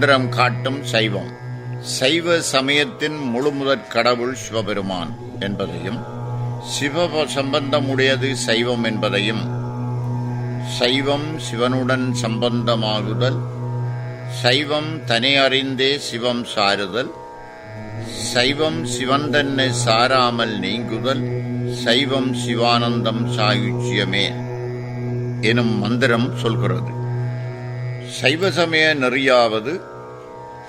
இம்மந்திரம் காட்டும் சைவம். சைவ சமயத்தின் முழுமுதற் கடவுள் சிவபெருமான் என்பதையும், சிவ சம்பந்தமுடையது சைவம் என்பதையும், சைவம் சிவனுடன் சம்பந்தமாகுதல், சைவம் தனி அறிந்தே சிவம் சாருதல், சைவம் சிவன் தன்னை சாராமல் நீங்குதல், சைவம் சிவானந்தம் சாயுச்சியமே எனும் மந்திரம் சொல்கிறது. சைவ சமய நெறியாவது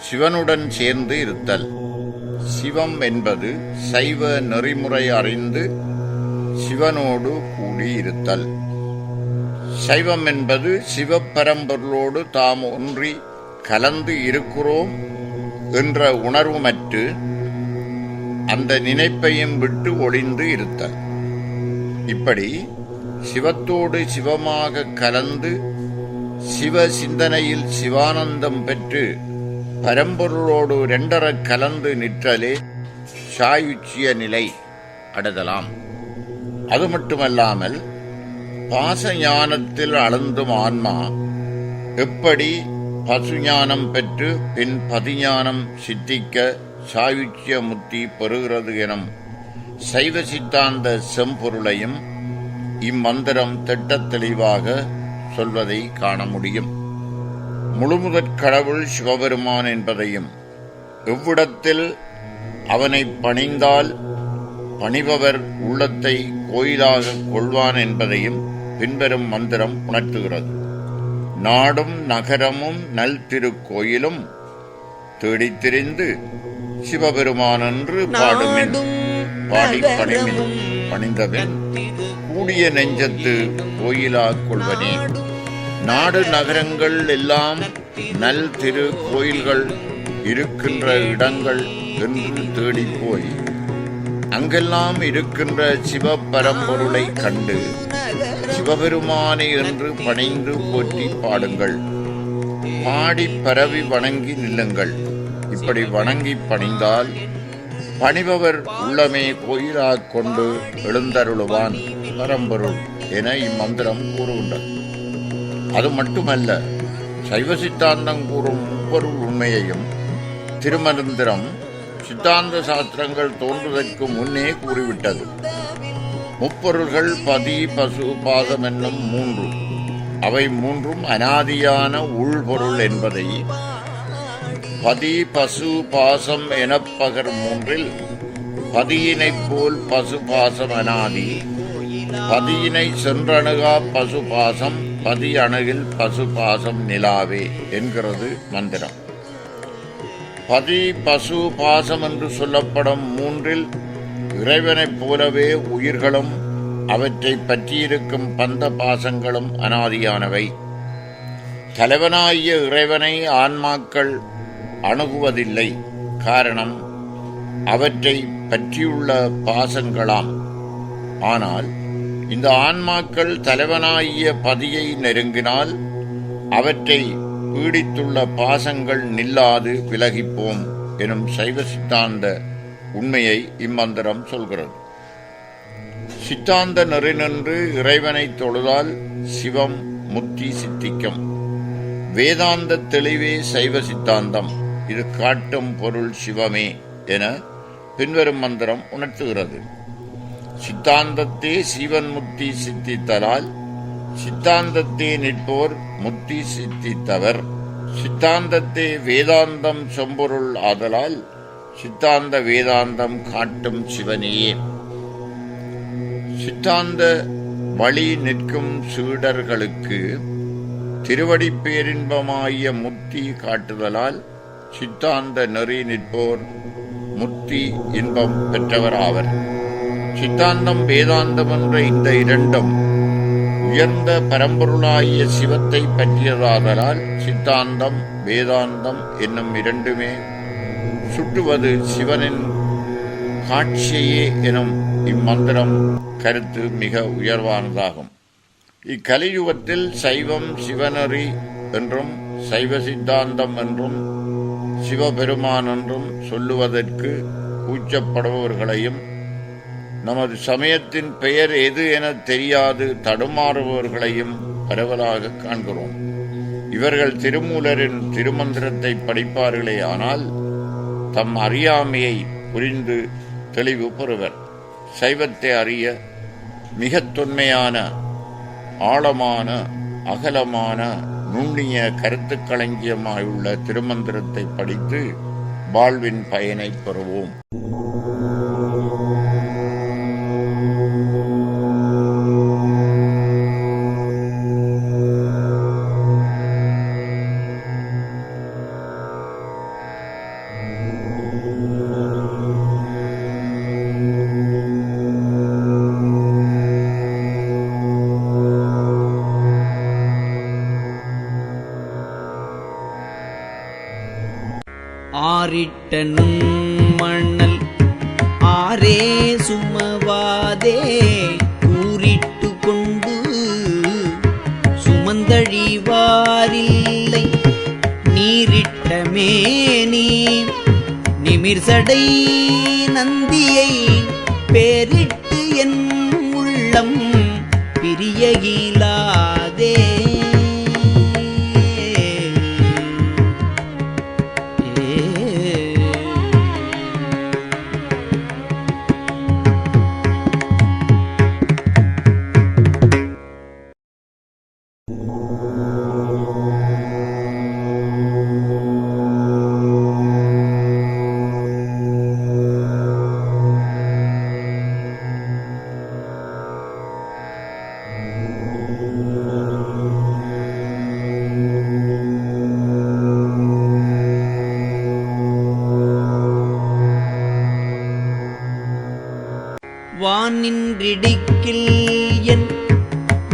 சிவனுடன் சேர்ந்து இருத்தல். சிவம் என்பது சைவ நெறிமுறை அறிந்து சிவனோடு கூடியிருத்தல். சைவம் என்பது சிவப்பரம்பொருளோடு தாம் ஒன்றி கலந்து இருக்கிறோம் என்ற உணர்வுமற்று அந்த நினைப்பையும் விட்டு ஒளிந்து இருத்தல். இப்படி சிவத்தோடு சிவமாக கலந்து சிவ சிந்தனையில் சிவானந்தம் பெற்று பரம்பொருளோடு இரண்டர கலந்து நிற்றலே சாயுச்சிய நிலை அடைதலாம். அது மட்டுமல்லாமல் பாச ஞானத்தில் அளந்தும் ஆன்மா எப்படி பசுஞானம் பெற்று பின் பதிஞானம் சித்திக்க சாயுச்சிய முத்தி பெறுகிறது எனும் சைவ சித்தாந்த செம்பொருளையும் இம்மந்திரம் திட்டத் தெளிவாக சொல்வதை காண முடியும். முழுமுதற் கடவுள் சிவபெருமான் என்பதையும், எவ்விடத்தில் அவனை பணிந்தால் பணிபவர் உள்ளத்தை கோயிலாக கொள்வான் என்பதையும் பின்வரும் மந்திரம் உணர்த்துகிறது. நாடும் நகரமும் நல் திருக்கோயிலும் தேடித் திரிந்து சிவபெருமான் என்று பாடுமின் பாடி பணிமின் பணிந்தவன் கூடிய நெஞ்சத்து கோயிலா கொள்வனே. நாடு நகரங்கள் எல்லாம் நல் திரு கோயில்கள் இருக்கின்ற இடங்கள் என்று தேடிப்போய் அங்கெல்லாம் இருக்கின்ற சிவ பரம்பொருளை கண்டு சிவபெருமானை என்று பணிந்து போற்றி பாடுங்கள். பாடி பரவி வணங்கி நில்லுங்கள். இப்படி வணங்கி பணிந்தால் பணிபவர் உள்ளமே கோயிலாக கொண்டு எழுந்தருளுவான் பரம்பொருள் என இம்மந்திரம் கூறுகின்றது. அது மட்டுமல்ல, சைவ சித்தாந்தம் கூறும் முப்பொருள் உண்மையையும் திருமந்திரம் சித்தாந்த சாஸ்திரங்கள் தோன்றுவதற்கு முன்னே கூறிவிட்டது. முப்பொருள்கள் பதி பசு பாசம் என்னும் மூன்று. அவை மூன்றும் அனாதியான உள்பொருள் என்பதை பதி பசு பாசம் எனப்பகர் மூன்றில் பதியினைப் போல் பசு பாசம் அனாதி, பதியினை சென்றணுகா பசு பாசம், பதி அணுகில் பசு பாசம் நிலாவே என்கிறது மந்திரம். பதி பசு பாசம் என்று சொல்லப்படும் மூன்றில் இறைவனைப் போலவே உயிர்களும் அவற்றை பற்றியிருக்கும் பந்த பாசங்களும் அனாதியானவை. தலைவனாகிய இறைவனை ஆன்மாக்கள் அணுகுவதில்லை. காரணம் அவற்றை பற்றியுள்ள பாசங்களாம். ஆனால் இந்த ஆன்மாக்கள் தலைவனாகிய பதியை நெருங்கினால் அவற்றை பீடித்துள்ள பாசங்கள் நில்லாது விலகிப்போம் எனும் சைவ சித்தாந்த உண்மையை இம்மந்திரம் சொல்கிறது. சித்தாந்த நெறி நின்று இறைவனை தொழுதால் சிவம் முத்தி சித்திக்கும். வேதாந்த தெளிவே சைவ சித்தாந்தம். இது காட்டும் பொருள் சிவமே என பின்வரும் மந்திரம் உணர்த்துகிறது. சித்தாந்தத்தே சிவன் முத்தி சித்தித்தலால் சித்தாந்தத்தே நிற்போர் முத்தி சித்தித்தவர். சித்தாந்தத்தே வேதாந்தம் செம்பொருள் ஆதலால் சித்தாந்த வேதாந்தம் காட்டும் சிவனையே. சித்தாந்த வழி நிற்கும் சீடர்களுக்கு திருவடி பேரின்பமாகிய முத்தி காட்டுதலால் சித்தாந்த நெறி நிற்போர் முத்தி இன்பம் பெற்றவர் ஆவர். சித்தாந்தம் வேதாந்தம் என்ற இந்த இரண்டும் உயர்ந்த பரம்பொருளாகிய சிவத்தை பற்றியதாதலால் சித்தாந்தம் வேதாந்தம் என்னும் இரண்டுமே சுட்டுவது சிவனின் காட்சியே எனும் இம்மந்திரம் கருத்து மிக உயர்வானதாகும். இக்கலியுகத்தில் சைவம் சிவநெறி என்றும் சைவ சித்தாந்தம் என்றும் சிவபெருமான் என்றும் சொல்லுவதற்கு கூச்சப்படுபவர்களையும் நமது சமயத்தின் பெயர் எது என தெரியாது தடுமாறுபவர்களையும் பரவலாக காண்கிறோம். இவர்கள் திருமூலரின் திருமந்திரத்தை படிப்பார்களே ஆனால் தம் அறியாமையை புரிந்து தெளிவு பெறுவர். சைவத்தை அறிய மிக தொன்மையான ஆழமான அகலமான நுண்ணிய கருத்துக்களஞ்சியமாயுள்ள திருமந்திரத்தை படித்து வாழ்வின் பயனை பெறுவோம். ஆரிட்ட நுண்மணல் ஆரே சுமவாதே கூறிட்டு கொண்டு சுமந்தழிவாரில்லை நீரிட்ட மேனி நிமிர்சடை நந்தியை பேரிட்டு என் உள்ளம் பிரியகிலாதே. வானின்றிடிக்கில் என்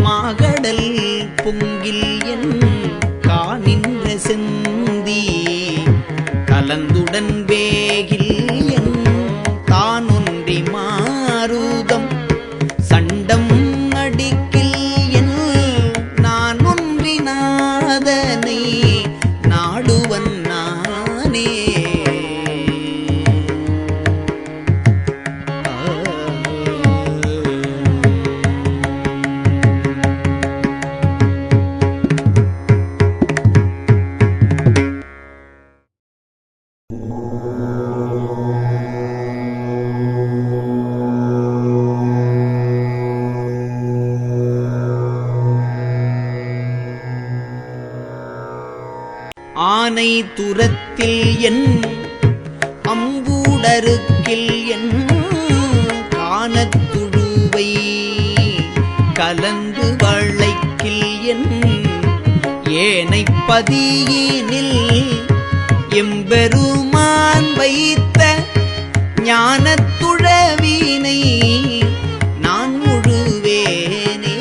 மாகடல் பொங்கில் என் காணின்ற செந்தி கலந்துடன் வேகில் என் தானொன்றி மாருதம் சண்டம் அடிக்கில் என் நான் ஒன்றி நாதனை நாடுவன் நானே. ஆனை துரத்தில் என் அம்பூடருக்கில் என் காணத்துழுவை கலந்து வளைக்கில் என் ஏனை பதியினில் எம்பெருமான் வைத்த ஞானத்துழவினை நான் முழுவேனே.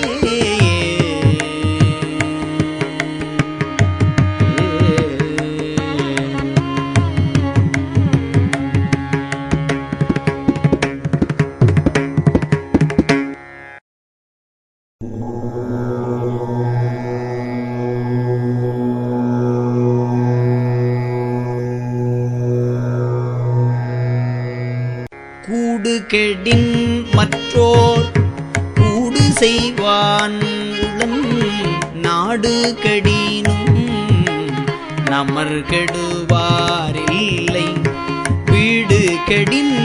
கூடு கெடின் மற்றோர் கூடு செய்வான் உளன் நாடு கெடினும் நமர் கெடுவாரில்லை வீடு கெடின்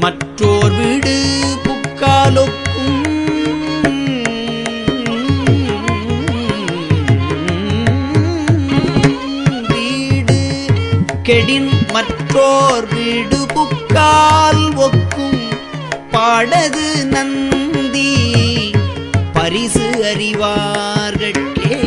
மற்றோர் வீடு புக்காலொக்கும் வீடு கெடின் மற்றோர் வீடு புக்கால் ஒக்கும் பாடது நந்தி பரிசு அறிவார்கட்கே.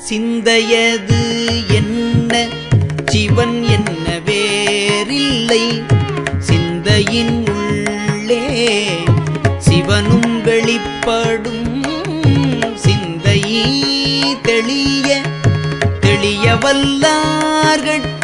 சிந்தையது என்ன சிவன் என்ன வேறில்லை சிந்தையின் உள் சிவனும் வெளிப்படும் சிந்தை தெளிய தெளிய வல்லார்கட்கு